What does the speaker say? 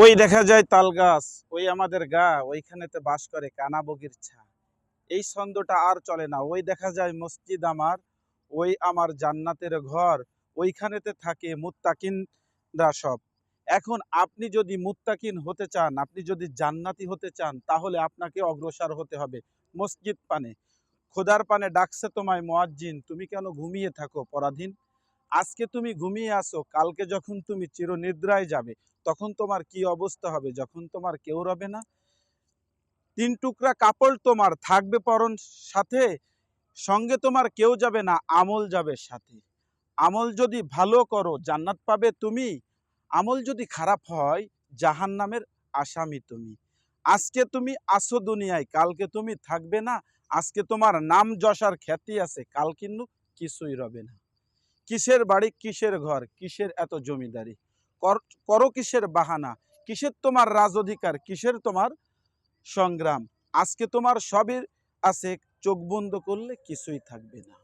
ওই দেখা যায় তাল গাছ, ওই আমাদের গা, ওইখানেতে বাস করে কানাবগির ছা। এই ছন্দটা আর চলে না। ওই দেখা যায় মসজিদ আমার, ওই আমার জান্নাতের ঘর, ওইখানেতে থাকে মুত্তাকিনরা সব। এখন আপনি যদি মুত্তাকিন হতে চান, আপনি যদি জান্নাতি হতে চান, তাহলে আপনাকে অগ্রসর হতে হবে মসজিদ পানে। খোদার পানে ডাকছে তোমায় মুয়াজ্জিন, তুমি কেন ঘুমিয়ে থাকো পরাধীন? আজকে তুমি ঘুমিয়ে আসো, কালকে যখন তুমি চিরনিদ্রায় যাবে, তখন তোমার কি অবস্থা হবে যখন তোমার কেউ রবে না? ৩ টুকরা কাপড় তোমার থাকবে পরন সাথে, সঙ্গে তোমার কেউ যাবে না, আমল যাবে সাথে। আমল যদি ভালো করো জান্নাত পাবে তুমি, আমল যদি খারাপ হয় জাহান্নামের আসামি তুমি। আজকে তুমি আসো দুনিয়ায়, কালকে তুমি থাকবে না। আজকে তোমার নাম যশার খ্যাতি আছে, কাল কিন্তু কিছুই রবে না। কিসের বাড়ি, কিসের ঘর, কিসের এত জমিদারি, করো কিসের বাহানা, কিসের তোমার রাজঅধিকার, কিসের তোমার সংগ্রাম? আজকে তোমার সবই আছে, চোখ বন্ধ করলে কিছুই থাকবে না।